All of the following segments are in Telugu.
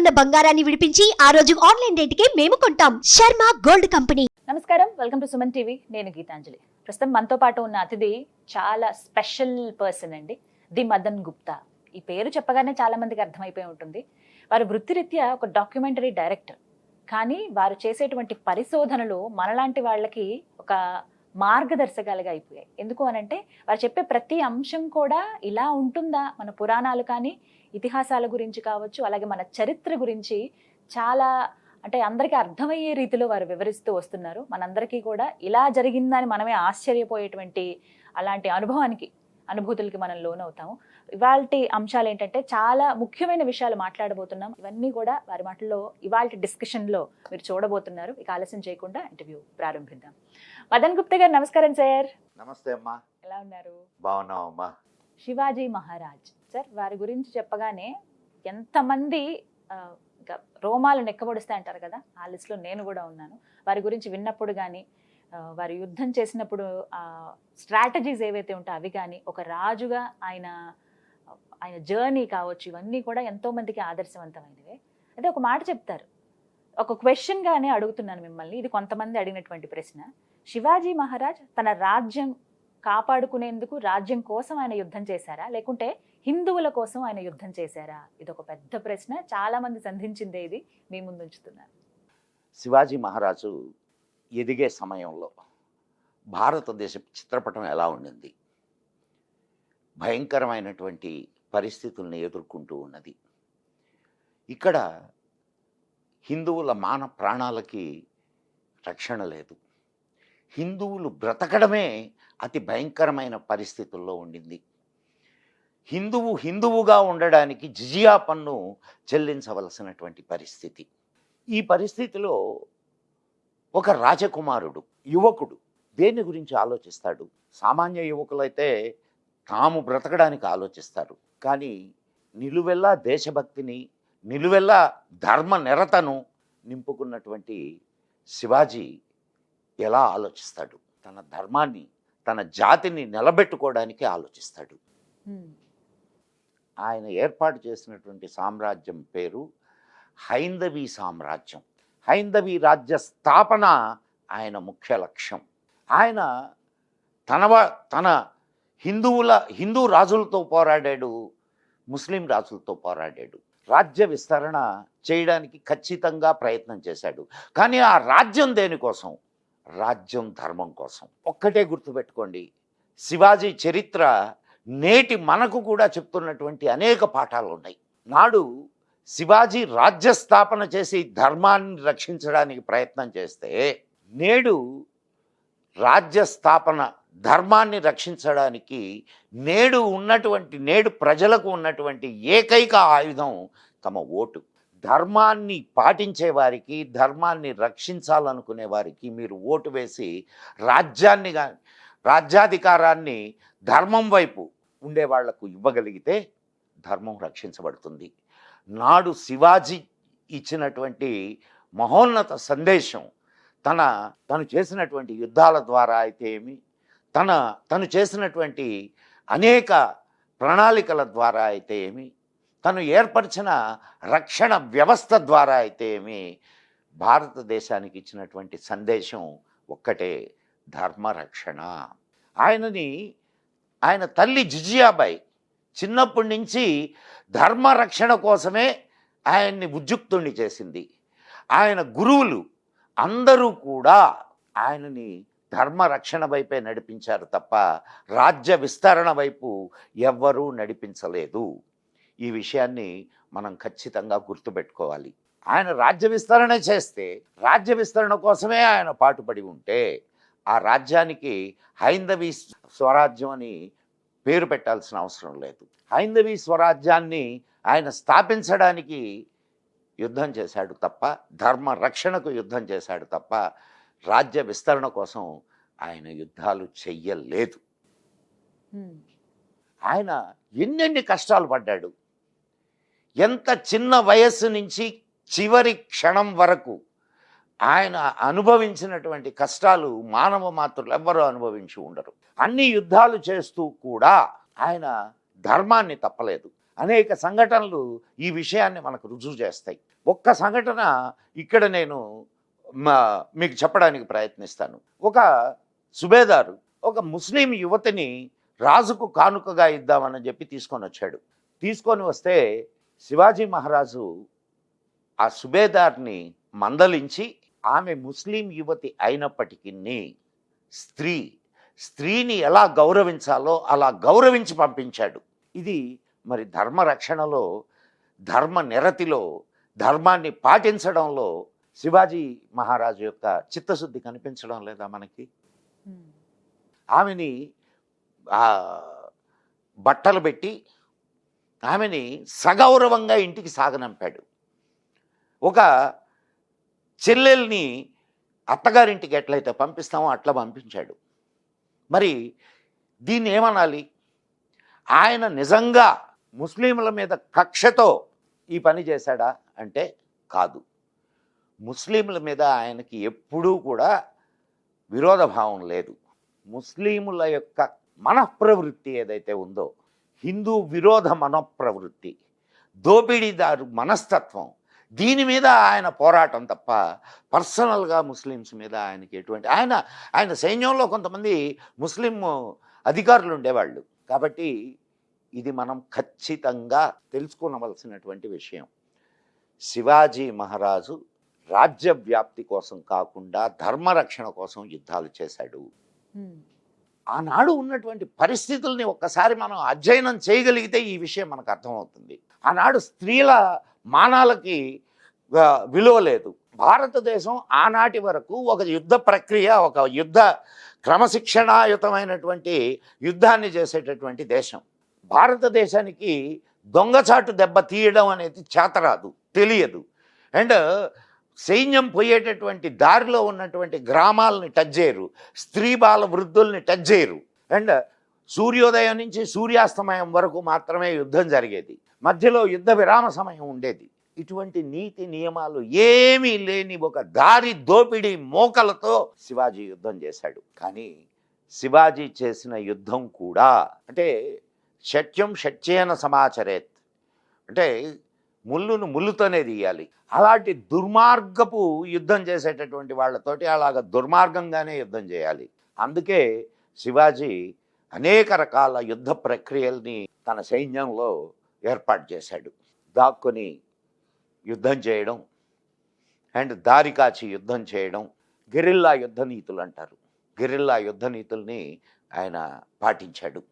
ఉన్న బంగారాన్ని విడిపించి ఆ రోజు ఆన్లైన్ రేటుకే మేము కొంటాం. Sharma gold company. నమస్కారం, వెల్కమ్ టు సుమన్ టీవీ. నేను గీతాంజలి. ప్రస్తుతం మనతో పాటు ఉన్న అతిథి చాలా స్పెషల్ పర్సన్ అండి, ది మదన్ గుప్తా. ఈ పేరు చెప్పగానే చాలా మందికి అర్థమైపోయి ఉంటుంది. వారు వృత్తిరీత్యా ఒక డాక్యుమెంటరీ డైరెక్టర్, కానీ వారు చేసేటువంటి పరిశోధనలు మనలాంటి వాళ్ళకి ఒక మార్గదర్శకాలుగా అయిపోయాయి. ఎందుకు అనంటే వారు చెప్పే ప్రతి అంశం కూడా ఇలా ఉంటుందా, మన పురాణాలు కానీ ఇతిహాసాల గురించి కావచ్చు, అలాగే మన చరిత్ర గురించి చాలా అంటే అందరికీ అర్థమయ్యే రీతిలో వారు వివరిస్తూ వస్తున్నారు. మనందరికీ కూడా ఇలా జరిగిందని మనమే ఆశ్చర్యపోయేటువంటి అలాంటి అనుభూతులకి మనం లోనవుతాము. ఇవాల్టి అంశాలు ఏంటంటే చాలా ముఖ్యమైన విషయాలు మాట్లాడబోతున్నాం. ఇవన్నీ కూడా వారి మాటల్లో ఇవాల్టి డిస్కషన్లో మీరు చూడబోతున్నారు. ఇక ఆలస్యం చేయకుండా ఇంటర్వ్యూ ప్రారంభిద్దాం. మదన్ గుప్తా గారు, నమస్కారం సార్. నమస్తే అమ్మా. ఎలా ఉన్నారు? బాగున్నావు అమ్మా. శివాజీ మహారాజ్ సార్, వారి గురించి చెప్పగానే ఎంతమంది ఇంకా రోమాలు నెక్కబడుస్తాయి అంటారు కదా, ఆ లిస్టులో నేను కూడా ఉన్నాను. వారి గురించి విన్నప్పుడు కానీ, వారు యుద్ధం చేసినప్పుడు స్ట్రాటజీస్ ఏవైతే ఉంటాయో అవి కానీ, ఒక రాజుగా ఆయన జర్నీ కావచ్చు, ఇవన్నీ కూడా ఎంతో మందికి ఆదర్శవంతమైనవే. అదే ఒక మాట చెప్తారు, ఒక క్వశ్చన్గానే అడుగుతున్నాను మిమ్మల్ని. ఇది కొంతమంది అడిగినటువంటి ప్రశ్న. శివాజీ మహారాజ్ తన రాజ్యం కాపాడుకునేందుకు, రాజ్యం కోసం ఆయన యుద్ధం చేశారా, లేకుంటే హిందువుల కోసం ఆయన యుద్ధం చేశారా? ఇది ఒక పెద్ద ప్రశ్న, చాలా మంది సంధించిందే. ఇది మీ ముందు ఉంచుతున్నాను. శివాజీ మహారాజు ఎదిగే సమయంలో భారతదేశ చిత్రపటం ఎలా ఉండింది? భయంకరమైనటువంటి పరిస్థితుల్ని ఎదుర్కొంటూ ఉన్నది. ఇక్కడ హిందువుల మాన ప్రాణాలకి రక్షణ లేదు. హిందువులు బ్రతకడమే అతి భయంకరమైన పరిస్థితుల్లో ఉండింది. హిందువుగా ఉండడానికి జిజియా పన్ను చెల్లించవలసినటువంటి పరిస్థితి. ఈ పరిస్థితిలో ఒక రాజకుమారుడు, యువకుడు దేని గురించి ఆలోచిస్తాడు? సామాన్య యువకులైతే తాము బ్రతకడానికి ఆలోచిస్తారు, కానీ నిలువెల్లా దేశభక్తిని, నిలువెల్లా ధర్మ నిరతను నింపుకున్నటువంటి శివాజీ ఎలా ఆలోచిస్తాడు? తన ధర్మాన్ని, తన జాతిని నిలబెట్టుకోవడానికి ఆలోచిస్తాడు. ఆయన ఏర్పాటు చేసినటువంటి సామ్రాజ్యం పేరు హైందవీ సామ్రాజ్యం. హైందవీ రాజ్య స్థాపన ఆయన ముఖ్య లక్ష్యం. ఆయన తన హిందూ రాజులతో పోరాడాడు, ముస్లిం రాజులతో పోరాడాడు. రాజ్య విస్తరణ చేయడానికి ఖచ్చితంగా ప్రయత్నం చేశాడు. కానీ ఆ రాజ్యం దేనికోసం? రాజ్యం ధర్మం కోసం. ఒక్కటే గుర్తుపెట్టుకోండి, శివాజీ చరిత్ర నేటి మనకు కూడా చెప్తున్నటువంటి అనేక పాఠాలు ఉన్నాయి. నాడు శివాజీ రాజ్య స్థాపన చేసి ధర్మాన్ని రక్షించడానికి ప్రయత్నం చేస్తే, నేడు రాజ్య స్థాపన, ధర్మాన్ని రక్షించడానికి నేడు ప్రజలకు ఉన్నటువంటి ఏకైక ఆయుధం తమ ఓటు. ధర్మాన్ని పాటించే వారికి, ధర్మాన్ని రక్షించాలనుకునే వారికి మీరు ఓటు వేసి రాజ్యాధికారాన్ని ధర్మం వైపు ఉండే వాళ్లకు ఇవ్వగలిగితే ధర్మం రక్షించబడుతుంది. నాడు శివాజీ ఇచ్చినటువంటి మహోన్నత సందేశం తను చేసినటువంటి యుద్ధాల ద్వారా అయితే ఏమి, తను చేసినటువంటి అనేక ప్రణాళికల ద్వారా అయితే ఏమి, తను ఏర్పరిచిన రక్షణ వ్యవస్థ ద్వారా అయితే ఏమి, భారతదేశానికి ఇచ్చినటువంటి సందేశం ఒక్కటే, ధర్మరక్షణ. ఆయన తల్లి జిజియాబాయి చిన్నప్పటి నుంచి ధర్మరక్షణ కోసమే ఆయన్ని ఉద్యుక్తుణ్ణి చేసింది. ఆయన గురువులు అందరూ కూడా ఆయనని ధర్మరక్షణ వైపే నడిపించారు తప్ప రాజ్య విస్తరణ వైపు ఎవ్వరూ నడిపించలేదు. ఈ విషయాన్ని మనం ఖచ్చితంగా గుర్తుపెట్టుకోవాలి. ఆయన రాజ్య విస్తరణ చేస్తే, రాజ్య విస్తరణ కోసమే ఆయన పాటుపడి ఉంటే, ఆ రాజ్యానికి హైందవీ స్వరాజ్యం అని పేరు పెట్టాల్సిన అవసరం లేదు. హైందవీ స్వరాజ్యాన్ని ఆయన స్థాపించడానికి యుద్ధం చేశాడు తప్ప, ధర్మ రక్షణకు యుద్ధం చేశాడు తప్ప, రాజ్య విస్తరణ కోసం ఆయన యుద్ధాలు చెయ్యలేదు. ఆయన ఎన్నెన్ని కష్టాలు పడ్డాడు. ఎంత చిన్న వయస్సు నుంచి చివరి క్షణం వరకు ఆయన అనుభవించినటువంటి కష్టాలు మానవ మాత్రులు ఎవ్వరూ అనుభవించి ఉండరు. అన్ని యుద్ధాలు చేస్తూ కూడా ఆయన ధర్మాన్ని తప్పలేదు. అనేక సంఘటనలు ఈ విషయాన్ని మనకు రుజువు చేస్తాయి. ఒక్క సంఘటన ఇక్కడ నేను మీకు చెప్పడానికి ప్రయత్నిస్తాను. ఒక సుబేదారు ఒక ముస్లిం యువతిని రాజుకు కానుకగా ఇద్దామని చెప్పి తీసుకొని వచ్చాడు. తీసుకొని వస్తే శివాజీ మహారాజు ఆ సుబేదార్ని మందలించి ఆమె ముస్లిం యువతి అయినప్పటికీ స్త్రీని ఎలా గౌరవించాలో అలా గౌరవించి పంపించాడు. ఇది మరి ధర్మ రక్షణలో, ధర్మ నిరతిలో, ధర్మాన్ని పాటించడంలో శివాజీ మహారాజు యొక్క చిత్తశుద్ధి కనిపించడం లేదా మనకి? ఆమెని బట్టలు పెట్టి ఆమెని సగౌరవంగా ఇంటికి సాగనంపాడు. ఒక చెల్లెల్ని అత్తగారింటికి ఎట్లయితే పంపిస్తామో అట్లా పంపించాడు. మరి దీన్ని ఏమనాలి? ఆయన నిజంగా ముస్లింల మీద కక్షతో ఈ పని చేశాడా అంటే కాదు. ముస్లింల మీద ఆయనకి ఎప్పుడూ కూడా విరోధభావం లేదు. ముస్లిముల యొక్క మనఃప్రవృత్తి ఏదైతే ఉందో, హిందూ విరోధ మనఃప్రవృత్తి, దోపిడీదారు మనస్తత్వం, దీని మీద ఆయన పోరాటం తప్ప పర్సనల్గా ముస్లిమ్స్ మీద ఆయనకి ఎటువంటి ఆయన సైన్యంలో కొంతమంది ముస్లిం అధికారులు ఉండేవాళ్ళు. కాబట్టి ఇది మనం ఖచ్చితంగా తెలుసుకోవలసినటువంటి విషయం. శివాజీ మహారాజు రాజ్య వ్యాప్తి కోసం కాకుండా ధర్మరక్షణ కోసం యుద్ధాలు చేశాడు. ఆనాడు ఉన్నటువంటి పరిస్థితుల్ని ఒక్కసారి మనం అధ్యయనం చేయగలిగితే ఈ విషయం మనకు అర్థమవుతుంది. ఆనాడు స్త్రీల మానాలకి విలువ లేదు. భారతదేశం ఆనాటి వరకు ఒక యుద్ధ ప్రక్రియ, ఒక యుద్ధ క్రమశిక్షణాయుతమైనటువంటి యుద్ధాన్ని చేసేటటువంటి దేశం. భారతదేశానికి దొంగచాటు దెబ్బ తీయడం అనేది చేతరాదు, తెలియదు. అండ్ సైన్యం పోయేటటువంటి దారిలో ఉన్నటువంటి గ్రామాలని టచ్ చేయరు, స్త్రీ బాల వృద్ధుల్ని టచ్ చేయరు. అండ్ సూర్యోదయం నుంచి సూర్యాస్తమయం వరకు మాత్రమే యుద్ధం జరిగేది, మధ్యలో యుద్ధ విరామ సమయం ఉండేది. ఇటువంటి నీతి నియమాలు ఏమీ లేని ఒక దారి దోపిడీ మోకలతో శివాజీ యుద్ధం చేశాడు. కానీ శివాజీ చేసిన యుద్ధం కూడా అంటే సత్యం సత్యేన సమాచరేత్, అంటే ముళ్ళును ముళ్ళుతోనే తీయాలి. అలాంటి దుర్మార్గపు యుద్ధం చేసేటటువంటి వాళ్ళతోటి అలాగ దుర్మార్గంగానే యుద్ధం చేయాలి. అందుకే శివాజీ అనేక రకాల యుద్ధ ప్రక్రియల్ని తన సైన్యంలో ఏర్పాటు చేశాడు. దాక్కుని యుద్ధం చేయడం అండ్ దారి కాచి యుద్ధం చేయడం, గెరిల్లా యుద్ధ నీతులు అంటారు. గెరిల్లా యుద్ధ నీతుల్ని ఆయన పాటించాడు.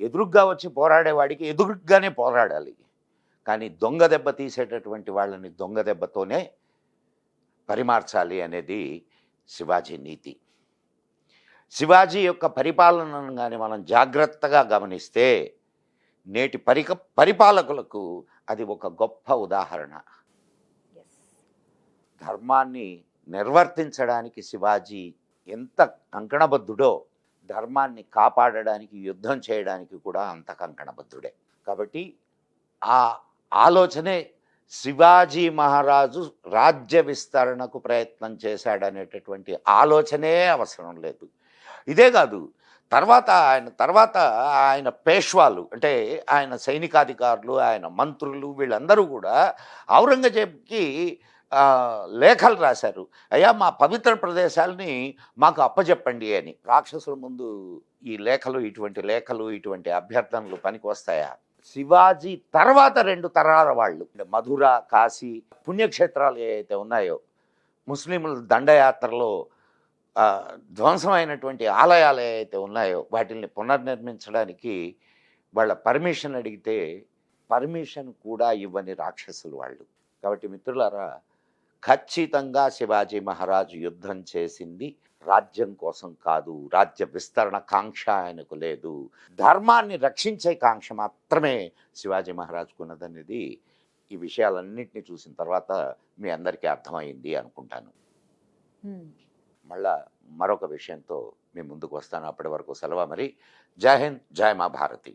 ఎదురుగ్గా వచ్చి పోరాడేవాడికి ఎదురుగ్గానే పోరాడాలి, కానీ దొంగ దెబ్బ తీసేటటువంటి వాళ్ళని దొంగ దెబ్బతోనే పరిమార్చాలి అనేది శివాజీ నీతి. శివాజీ యొక్క పరిపాలనను కానీ మనం జాగ్రత్తగా గమనిస్తే నేటి పరిపాలకులకు అది ఒక గొప్ప ఉదాహరణ. ధర్మాన్ని నిర్వర్తించడానికి శివాజీ ఎంత కంకణబద్ధుడో, ధర్మాన్ని కాపాడడానికి యుద్ధం చేయడానికి కూడా అంత కంకణబద్ధుడే. కాబట్టి ఆ ఆలోచనే శివాజీ మహారాజు రాజ్య విస్తరణకు ప్రయత్నం చేశాడనేటటువంటి ఆలోచనే అవసరం లేదు. ఇదే కాదు, తర్వాత ఆయన పేష్వాలు అంటే ఆయన సైనికాధికారులు, ఆయన మంత్రులు, వీళ్ళందరూ కూడా ఔరంగజేబ్కి లేఖలు రాశారు. అయ్యా, మా పవిత్ర ప్రదేశాలని మాకు అప్పచెప్పండి అని. రాక్షసుల ముందు ఈ లేఖలు, ఇటువంటి అభ్యర్థనలు పనికి వస్తాయా? శివాజీ తర్వాత 2 తరాల వాళ్ళు, మధుర, కాశీ పుణ్యక్షేత్రాలు ఏవైతే ఉన్నాయో, ముస్లింల దండయాత్రలో ధ్వంసమైనటువంటి ఆలయాలు ఏవైతే ఉన్నాయో, వాటిని పునర్నిర్మించడానికి వాళ్ళ పర్మిషన్ అడిగితే పర్మిషన్ కూడా ఇవ్వని రాక్షసులు వాళ్ళు. కాబట్టి మిత్రులారా, ఖచ్చితంగా శివాజీ మహారాజు యుద్ధం చేసింది రాజ్యం కోసం కాదు, రాజ్య విస్తరణ కాంక్ష ఆయనకు లేదు, ధర్మాన్ని రక్షించే కాంక్ష మాత్రమే శివాజీ మహారాజుకు ఉన్నదనేది ఈ విషయాలన్నింటినీ చూసిన తర్వాత మీ అందరికీ అర్థమైంది అనుకుంటాను. మళ్ళా మరొక విషయంతో మీ ముందుకు వస్తాను. అప్పటి వరకు సెలవు. మరి జై హింద్, జై మా భారతి.